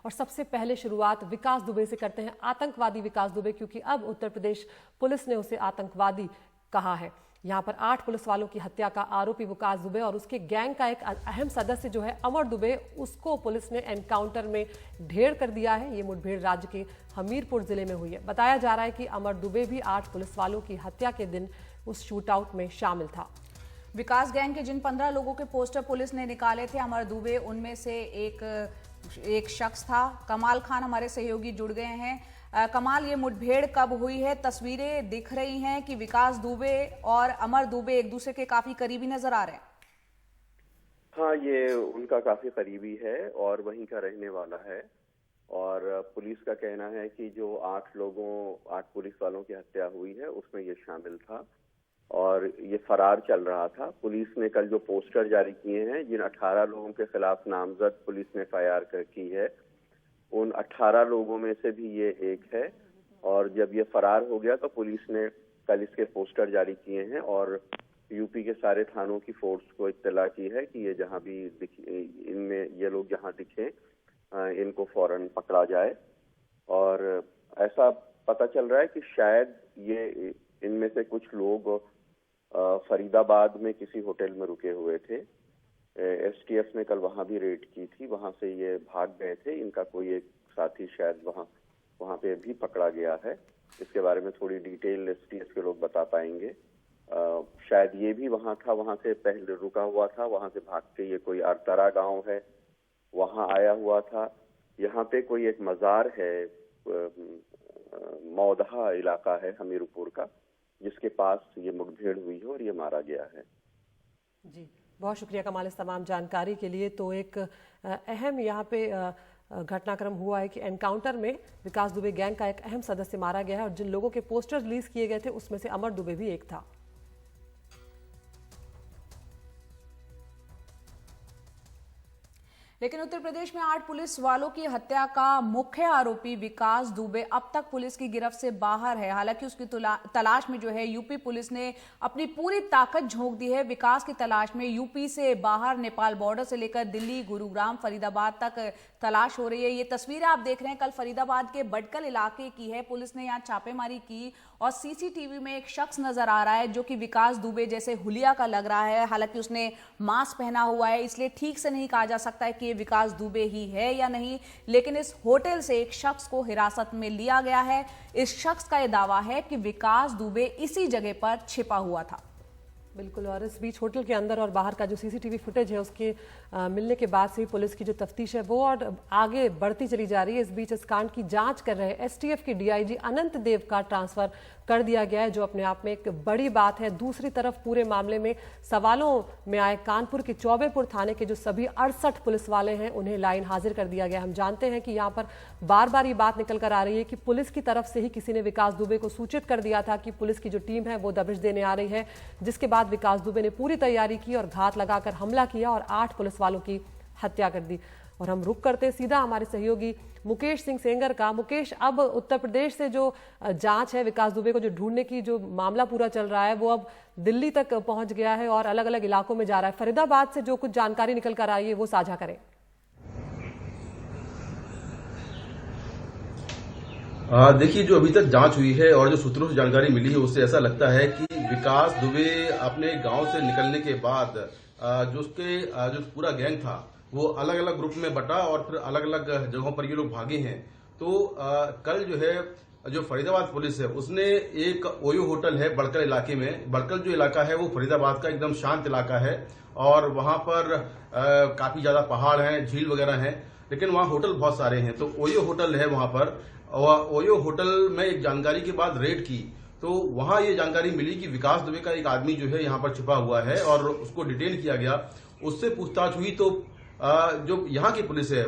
और सबसे पहले शुरुआत विकास दुबे से करते हैं, आतंकवादी विकास दुबे, क्योंकि अब उत्तर प्रदेश पुलिस ने उसे आतंकवादी कहा है। यहाँ पर 8 पुलिस वालों की हत्या का आरोपी विकास दुबे और उसके गैंग का एक अहम सदस्य जो है अमर दुबे, उसको पुलिस ने एनकाउंटर में ढेर कर दिया है। ये मुठभेड़ राज्य के हमीरपुर जिले में हुई है। बताया जा रहा है कि अमर दुबे भी 8 पुलिस वालों की हत्या के दिन उस शूटआउट में शामिल था। विकास गैंग के जिन 15 लोगों के पोस्टर पुलिस ने निकाले थे, अमर दुबे उनमें से एक शख्स था। कमाल खान हमारे सहयोगी जुड़ गए हैं। कमाल, ये मुठभेड़ कब हुई है? तस्वीरें दिख रही हैं कि विकास दुबे और अमर दुबे एक दूसरे के काफी करीबी नजर आ रहे हैं। हाँ, ये उनका काफी करीबी है और वहीं का रहने वाला है। और पुलिस का कहना है कि जो 8 पुलिस वालों की हत्या हुई है उसमें ये शामिल था और ये फरार चल रहा था। पुलिस ने कल जो पोस्टर जारी किए हैं, जिन 18 लोगों के खिलाफ नामजद पुलिस ने FIR की है, उन 18 लोगों में से भी ये एक है। और जब ये फरार हो गया तो पुलिस ने कल इसके पोस्टर जारी किए हैं और यूपी के सारे थानों की फोर्स को इत्तला की है कि ये जहां भी इनमें ये लोग जहां दिखे इनको फौरन पकड़ा जाए। और ऐसा पता चल रहा है कि शायद ये इनमें से कुछ लोग फरीदाबाद में किसी होटल में रुके हुए थे। STF ने कल वहां भी रेड की थी, वहां से ये भाग गए थे। इनका कोई एक साथी शायद वहां पे भी पकड़ा गया है। इसके बारे में थोड़ी डिटेल STF के लोग बता पाएंगे। शायद ये भी वहां था, वहां से पहले रुका हुआ था, वहां से भाग के ये कोई अरतरा गांव है वहां आया हुआ था। यहाँ पे कोई एक मजार है, मौदहा इलाका है हमीरपुर का, जिसके पास ये मुठभेड़ हुई है और ये मारा गया है। जी, बहुत शुक्रिया कमाल इस तमाम जानकारी के लिए। तो एक अहम यहाँ पे घटनाक्रम हुआ है कि एनकाउंटर में विकास दुबे गैंग का एक अहम सदस्य मारा गया है और जिन लोगों के पोस्टर रिलीज किए गए थे उसमें से अमर दुबे भी एक था। लेकिन उत्तर प्रदेश में 8 पुलिस वालों की हत्या का मुख्य आरोपी विकास दुबे अब तक पुलिस की गिरफ्त से बाहर है। हालांकि उसकी तलाश में जो है यूपी पुलिस ने अपनी पूरी ताकत झोंक दी है। विकास की तलाश में यूपी से बाहर नेपाल बॉर्डर से लेकर दिल्ली, गुरुग्राम, फरीदाबाद तक तलाश हो रही है। ये तस्वीरें आप देख रहे हैं कल फरीदाबाद के बडकल इलाके की है। पुलिस ने यहाँ छापेमारी की और CCTV में एक शख्स नजर आ रहा है जो कि विकास दुबे जैसे हुलिया का लग रहा है। हालांकि उसने मास्क पहना हुआ है, इसलिए ठीक से नहीं कहा जा सकता है कि ये विकास दुबे ही है या नहीं। लेकिन इस होटल से एक शख्स को हिरासत में लिया गया है। इस शख्स का यह दावा है कि विकास दुबे इसी जगह पर छिपा हुआ था। बिल्कुल, और इस बीच होटल के अंदर और बाहर का जो CCTV फुटेज है उसके मिलने के बाद से पुलिस की जो तफ्तीश है वो और आगे बढ़ती चली जा रही है। इस बीच इस कांड की जांच कर रहे STF के DIG अनंत देव का ट्रांसफर कर दिया गया है, जो अपने आप में एक बड़ी बात है। दूसरी तरफ पूरे मामले में सवालों में आए कानपुर के चौबेपुर थाने के जो सभी 68 पुलिस वाले हैं उन्हें लाइन हाजिर कर दिया गया। हम जानते हैं कि यहाँ पर बार बार ये बात निकल कर आ रही है कि पुलिस की तरफ से ही किसी ने विकास दुबे को सूचित कर दिया था कि पुलिस की जो टीम है वो दबिश देने आ रही है, जिसके बाद विकास दुबे ने पूरी तैयारी की और घात लगाकर हमला किया और 8 पुलिस वालों की हत्या कर दी। और हम रुक करते सीधा हमारे सहयोगी मुकेश सिंह सेंगर का। मुकेश, अब उत्तर प्रदेश से जो जांच है विकास दुबे को जो ढूंढने की जो मामला पूरा चल रहा है वो अब दिल्ली तक पहुंच गया है और अलग अलग इलाकों में जा रहा है। फरीदाबाद से जो कुछ जानकारी निकल कर आई है वो साझा करें। देखिए, जो अभी तक जांच हुई है और जो सूत्रों से जानकारी मिली है उससे ऐसा लगता है कि विकास दुबे अपने गांव से निकलने के बाद जो पूरा गैंग था वो अलग अलग ग्रुप में बटा और फिर अलग अलग जगहों पर ये लोग भागे हैं। तो कल जो है जो फरीदाबाद पुलिस है उसने एक ओयो होटल है बडकल इलाके में, बडकल जो इलाका है वो फरीदाबाद का एकदम शांत इलाका है और वहां पर काफी ज्यादा पहाड़ हैं, झील वगैरह हैं, लेकिन वहां होटल बहुत सारे हैं। तो ओयो होटल है वहां पर, और ओयो होटल में एक जानकारी के बाद रेड की तो वहां ये जानकारी मिली कि विकास दुबे का एक आदमी जो है यहाँ पर छिपा हुआ है और उसको डिटेन किया गया। उससे पूछताछ हुई तो जो यहाँ की पुलिस है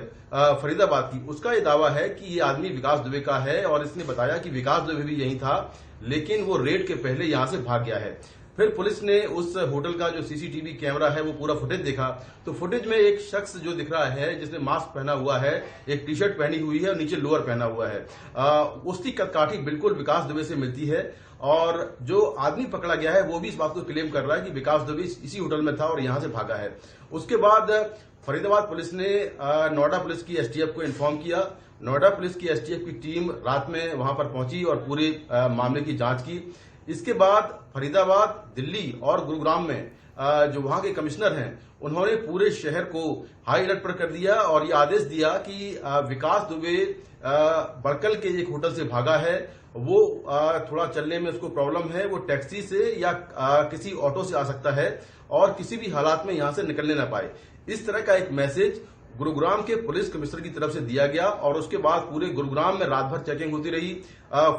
फरीदाबाद की, उसका ये दावा है कि ये आदमी विकास दुबे का है और इसने बताया कि विकास दुबे भी यहीं था, लेकिन वो रेड के पहले यहाँ से भाग गया है। फिर पुलिस ने उस होटल का जो CCTV कैमरा है वो पूरा फुटेज देखा तो फुटेज में एक शख्स जो दिख रहा है जिसने मास्क पहना हुआ है, एक टी-शर्ट पहनी हुई है और नीचे लोअर पहना हुआ है, उसकी कदकाठी बिल्कुल विकास दुबे से मिलती है। और जो आदमी पकड़ा गया है वो भी इस बात को क्लेम कर रहा है कि विकास दुबे इसी होटल में था और यहां से भागा है। उसके बाद फरीदाबाद पुलिस ने नोएडा पुलिस की एसटीएफ को इन्फॉर्म किया। नोएडा पुलिस की एसटीएफ की टीम रात में वहां पर पहुंची और पूरे मामले की जांच की। इसके बाद फरीदाबाद, दिल्ली और गुरुग्राम में जो वहां के कमिश्नर हैं, उन्होंने पूरे शहर को हाई अलर्ट पर कर दिया और ये आदेश दिया कि विकास दुबे बड़कल के एक होटल से भागा है। वो थोड़ा चलने में उसको प्रॉब्लम है, वो टैक्सी से या किसी ऑटो से आ सकता है और किसी भी हालात में यहां से निकलने ना पाए। इस तरह का एक मैसेज गुरुग्राम के पुलिस कमिश्नर की तरफ से दिया गया और उसके बाद पूरे गुरुग्राम में रात भर चेकिंग होती रही,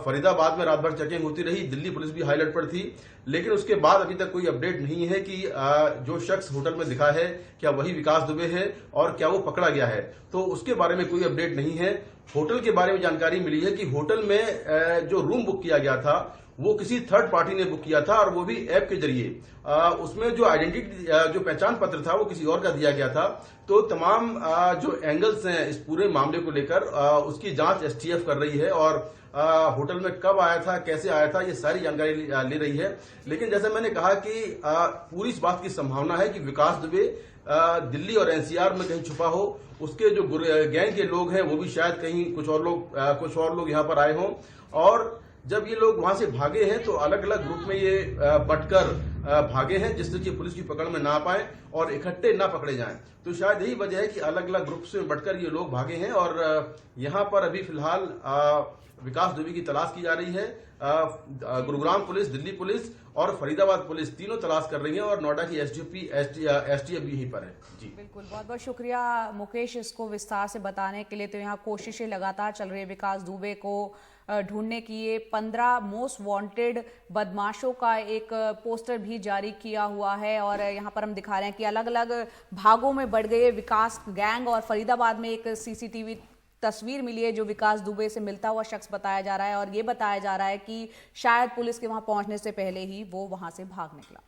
फरीदाबाद में रात भर चेकिंग होती रही, दिल्ली पुलिस भी हाई अलर्ट पर थी। लेकिन उसके बाद अभी तक कोई अपडेट नहीं है कि जो शख्स होटल में दिखा है क्या वही विकास दुबे है और क्या वो पकड़ा गया है, तो उसके बारे में कोई अपडेट नहीं है। होटल के बारे में जानकारी मिली है कि होटल में जो रूम बुक किया गया था वो किसी थर्ड पार्टी ने बुक किया था और वो भी ऐप के जरिए। उसमें जो आइडेंटिटी, जो पहचान पत्र था वो किसी और का दिया गया था। तो तमाम जो एंगल्स हैं इस पूरे मामले को लेकर उसकी जांच एसटीएफ कर रही है और होटल में कब आया था, कैसे आया था, ये सारी जानकारी ले रही है। लेकिन जैसे मैंने कहा कि पूरी इस बात की संभावना है कि विकास दुबे दिल्ली और एनसीआर में कहीं छुपा हो। उसके जो गैंग के लोग हैं वो भी शायद कहीं कुछ और लोग यहाँ पर आए हों और जब ये लोग वहां से भागे हैं तो अलग अलग ग्रुप में ये बटकर भागे हैं जिससे कि पुलिस की पकड़ में ना पाए और इकट्ठे ना पकड़े जाएं। तो शायद यही वजह है कि अलग अलग ग्रुप से बटकर ये लोग भागे हैं और यहाँ पर अभी फिलहाल विकास दुबे की तलाश की जा रही है। गुरुग्राम पुलिस, दिल्ली पुलिस और फरीदाबाद पुलिस तीनों तलाश कर रही है और नोएडा की एसटीएफ भी यहीं पर है। जी बिल्कुल, बहुत बहुत शुक्रिया मुकेश इसको विस्तार से बताने के लिए। तो यहाँ कोशिशें लगातार चल रही है विकास दुबे को ढूंढने की। ये 15 मोस्ट वांटेड बदमाशों का एक पोस्टर भी जारी किया हुआ है और यहाँ पर हम दिखा रहे हैं कि अलग अलग भागों में बढ़ गए विकास गैंग और फरीदाबाद में एक सीसीटीवी तस्वीर मिली है जो विकास दुबे से मिलता हुआ शख्स बताया जा रहा है और ये बताया जा रहा है कि शायद पुलिस के वहां पहुंचने से पहले ही वो वहां से भाग निकला।